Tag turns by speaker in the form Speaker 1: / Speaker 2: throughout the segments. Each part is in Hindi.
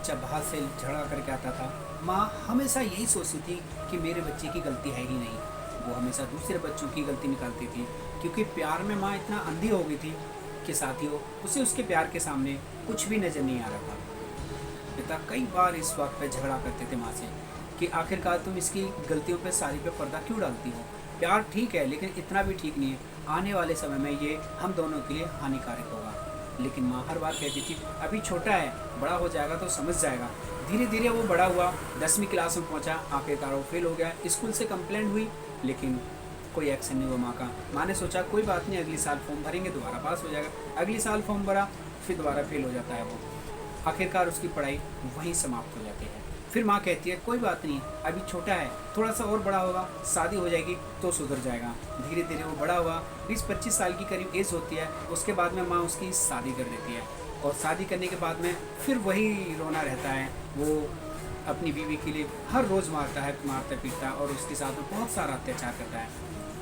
Speaker 1: बच्चा बाहर से झगड़ा करके आता था, माँ हमेशा यही सोचती थी कि मेरे बच्चे की गलती है ही नहीं। वो हमेशा दूसरे बच्चों की गलती निकालती थी, क्योंकि प्यार में माँ इतना अंधी हो गई थी कि साथियों उसे उसके प्यार के सामने कुछ भी नज़र नहीं आ रहा था। पिता कई बार इस बात पर झगड़ा करते थे माँ से कि आखिरकार तुम इसकी गलतियों पे सारी पे पर्दा क्यों डालती हो। प्यार ठीक है, लेकिन इतना भी ठीक नहीं है, आने वाले समय में ये हम दोनों के लिए हानिकारक होगा। लेकिन माँ हर बार कहती थी अभी छोटा है, बड़ा हो जाएगा तो समझ जाएगा। धीरे धीरे वो बड़ा हुआ, 10वीं क्लास में पहुँचा, आखिरकार वो फेल हो गया। स्कूल से कंप्लेंट हुई, लेकिन कोई एक्शन नहीं हुआ माँ का। माँ ने सोचा कोई बात नहीं, अगले साल फॉर्म भरेंगे, दोबारा पास हो जाएगा। अगले साल फॉर्म भरा, फिर दोबारा फेल हो जाता है वो। आखिरकार उसकी पढ़ाई वहीं समाप्त हो जाती है। फिर माँ कहती है कोई बात नहीं, अभी छोटा है, थोड़ा सा और बड़ा होगा, शादी हो जाएगी तो सुधर जाएगा। धीरे धीरे वो बड़ा हुआ, 20-25 साल की करीब एज होती है। उसके बाद में माँ उसकी शादी कर देती है, और शादी करने के बाद में फिर वही रोना रहता है। वो अपनी बीवी के लिए हर रोज़ मारता पीटता है, और उसके साथ में बहुत सारा अत्याचार करता है।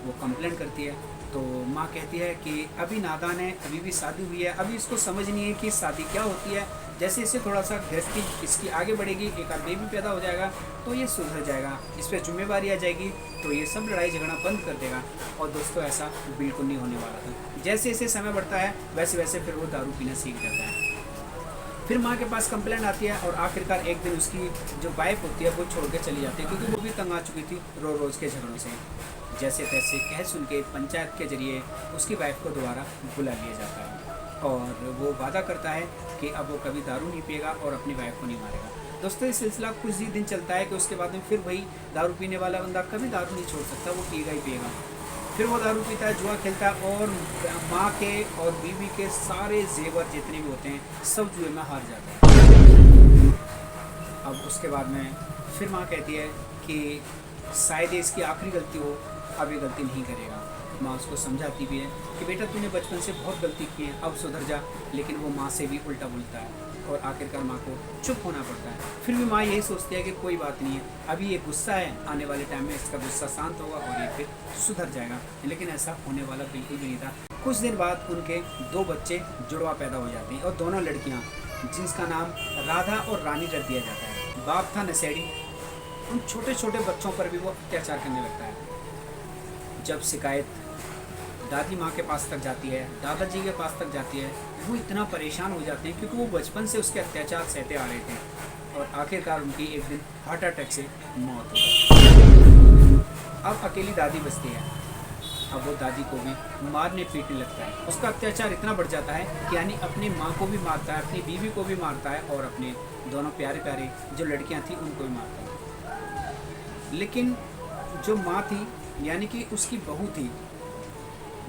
Speaker 1: वो कंप्लेंट करती है, तो माँ कहती है कि अभी नादान है, अभी भी शादी हुई है, अभी इसको समझ नहीं है कि शादी क्या होती है। जैसे इसे थोड़ा सा गृहस्थी इसकी आगे बढ़ेगी, एक आध बेबी पैदा हो जाएगा तो ये सुधर जाएगा, इस पर जिम्मेवारी आ जाएगी तो ये सब लड़ाई झगड़ा बंद कर देगा। और दोस्तों ऐसा बिल्कुल नहीं होने वाला था। जैसे जैसे समय बढ़ता है वैसे वैसे फिर वो दारू पीना सीख जाता है। फिर माँ के पास कंप्लेंट आती है, और आखिरकार एक दिन उसकी जो वाइफ होती है वो छोड़ के चली जाती है, क्योंकि वो भी तंग आ चुकी थी रोज़ के झगड़ों से। जैसे तैसे कह सुन के पंचायत के जरिए उसकी वाइफ को दोबारा बुला लिया जाता है, और वो वादा करता है कि अब वो कभी दारू नहीं पिएगा और अपनी वाइफ को नहीं मारेगा। दोस्तों ये सिलसिला कुछ ही दिन चलता है कि उसके बाद में फिर वही दारू पीने वाला बंदा कभी दारू नहीं छोड़ सकता, वो पिएगा ही पिएगा। फिर वो दारू पीता है, जुआ खेलता है, और माँ के और बीवी के सारे जेवर जितने भी होते हैं सब जुए में हार जाते हैं। अब उसके बाद में फिर माँ कहती है कि शायद ये इसकी आखिरी गलती हो, अब ये गलती नहीं करेगा। माँ उसको समझाती भी है कि बेटा तूने बचपन से बहुत गलती की है, अब सुधर जा। लेकिन वो माँ से भी उल्टा बोलता है, और आखिरकार माँ को चुप होना पड़ता है। फिर भी माँ यही सोचती है कि कोई बात नहीं है, अभी ये गुस्सा है, आने वाले टाइम में इसका गुस्सा शांत होगा और ये फिर सुधर जाएगा। लेकिन ऐसा होने वाला बिल्कुल भी नहीं था। कुछ दिन बाद उनके 2 बच्चे जुड़वा पैदा हो जाते हैं, और दोनों लड़कियाँ, जिसका नाम राधा और रानी रख दिया जाता है। बाप था नशेड़ी, उन छोटे छोटे बच्चों पर भी वो अत्याचार करने लगता है। जब शिकायत दादी माँ के पास तक जाती है, दादाजी के पास तक जाती है, वो इतना परेशान हो जाते हैं, क्योंकि वो बचपन से उसके अत्याचार सहते आ रहे थे। और आखिरकार उनकी एक दिन हार्ट अटैक से मौत हो गई। अब अकेली दादी बचती है। अब वो दादी को भी मारने पीटने लगता है। उसका अत्याचार इतना बढ़ जाता है कि यानी अपनी माँ को भी मारता है, अपनी बीवी को भी मारता है, और अपने दोनों प्यारे प्यारे जो लड़कियाँ थी उनको भी मारता है। लेकिन जो माँ थी, यानी कि उसकी बहू थी,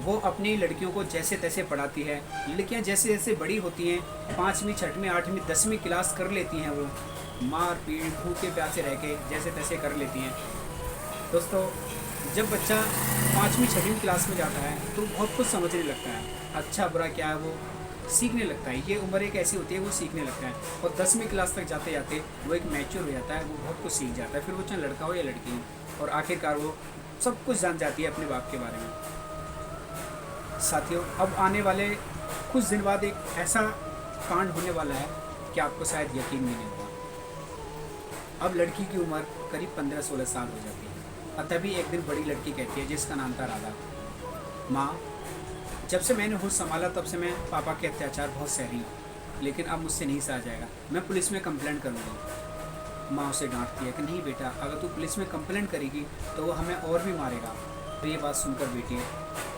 Speaker 1: वो अपनी लड़कियों को जैसे तैसे पढ़ाती है। लड़कियां जैसे जैसे बड़ी होती हैं, 5वीं 6वीं 8वीं 10वीं क्लास कर लेती हैं, वो मार पीट भूखे प्यासे रह के जैसे तैसे कर लेती हैं। दोस्तों जब बच्चा 5वीं 6वीं क्लास में जाता है तो बहुत कुछ समझने लगता है, अच्छा बुरा क्या है वो सीखने लगता है। ये उम्र एक ऐसी होती है, वो सीखने लगता है। और 10वीं क्लास तक जाते जाते वो एक मैच्योर हो जाता है, वो बहुत कुछ सीख जाता है। फिर वो चाहे लड़का हो या लड़की हो, और आखिरकार वो सब कुछ जान जाती है अपने बाप के बारे में। साथियों अब आने वाले कुछ दिन बाद एक ऐसा कांड होने वाला है कि आपको शायद यकीन भी नहीं होगा। अब लड़की की उम्र करीब 15-16 साल हो जाती है, और तभी एक दिन बड़ी लड़की कहती है, जिसका नाम था राधा, माँ जब से मैंने होश संभाला तब से मैं पापा के अत्याचार बहुत सह रही हूँ, लेकिन अब मुझसे नहीं सहा जाएगा, मैं पुलिस में कंप्लेंट करूँगी। माँ उसे डांटती है कि नहीं बेटा, अगर तू पुलिस में कंप्लेंट करेगी तो वो हमें और भी मारेगा। तो ये बात सुनकर बेटी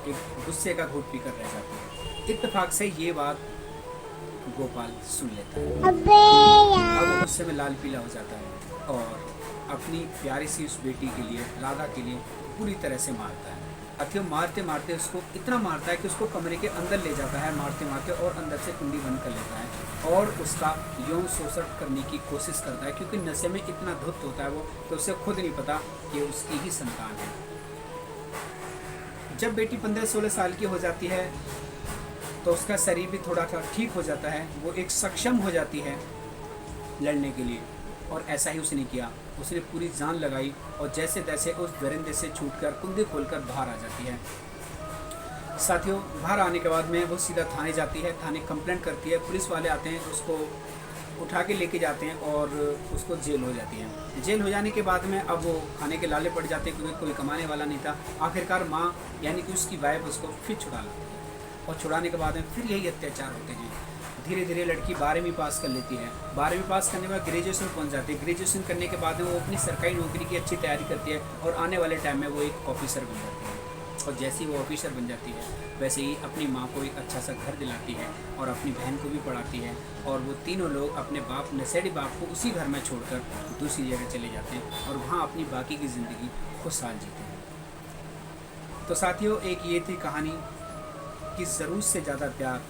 Speaker 1: एक गुस्से का घूंट पीकर रह जाती है। इत्तेफाक से ये बात गोपाल सुन लेता है। अब वो गुस्से में लाल पीला हो जाता है, और अपनी प्यारी सी उस बेटी के लिए, राधा के लिए पूरी तरह से मारता है। अथियो मारते मारते उसको इतना मारता है कि उसको कमरे के अंदर ले जाता है मारते मारते, और अंदर से कुंडी बंद कर लेता है, और उसका यौन शोषण करने की कोशिश करता है। क्योंकि नशे में इतना धुत होता है वो, तो उसे खुद नहीं पता कि उसकी ही संतान है। जब बेटी 15-16 साल की हो जाती है तो उसका शरीर भी थोड़ा सा ठीक हो जाता है, वो एक सक्षम हो जाती है लड़ने के लिए। और ऐसा ही उसने किया, उसने पूरी जान लगाई, और जैसे तैसे उस दरिंदे से छूटकर कुंडी खोलकर बाहर आ जाती है। साथियों बाहर आने के बाद में वो सीधा थाने जाती है, थाने कंप्लेंट करती है, पुलिस वाले आते हैं, उसको उठा के लेके जाते हैं और उसको जेल हो जाती है। जेल हो जाने के बाद में अब वो खाने के लाले पड़ जाते हैं क्योंकि कोई कमाने वाला नहीं था। आखिरकार माँ यानी कि उसकी वाइफ उसको फिर छुड़ा लाती है और छुड़ाने के बाद में फिर यही अत्याचार होते हैं। धीरे धीरे लड़की 12वीं पास कर लेती है। 12वीं पास करने के बाद ग्रेजुएशन पहुंच जाती है। ग्रेजुएशन करने के बाद में वो अपनी सरकारी नौकरी की अच्छी तैयारी करती है और आने वाले टाइम में वो एक ऑफिसर बन जाती है। और जैसे ही वो ऑफिसर बन जाती है वैसे ही अपनी माँ को एक अच्छा सा घर दिलाती है और अपनी बहन को भी पढ़ाती है। और वो तीनों लोग अपने बाप नशेड़ी बाप को उसी घर में छोड़कर दूसरी जगह चले जाते हैं और वहाँ अपनी बाकी की ज़िंदगी खुशहाल जीते हैं। तो साथियों, एक ये थी कहानी कि ज़रूरत से ज़्यादा प्यार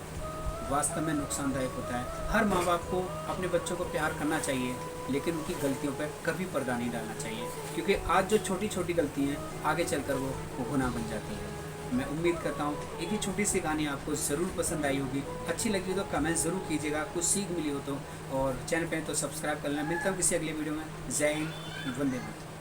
Speaker 1: वास्तव में नुकसानदायक होता है। हर माँ बाप को अपने बच्चों को प्यार करना चाहिए, लेकिन उनकी गलतियों पर कभी पर्दा नहीं डालना चाहिए, क्योंकि आज जो छोटी छोटी गलती हैं आगे चलकर वो गुनाह बन जाती है। मैं उम्मीद करता हूँ एक ही छोटी सी कहानी आपको ज़रूर पसंद आई होगी। अच्छी लगी हो तो कमेंट ज़रूर कीजिएगा, कुछ सीख मिली हो तो, और चैनल पे तो सब्सक्राइब कर लेना। मिलता हूँ किसी अगले वीडियो में। जय हिंद, वंदे मातरम।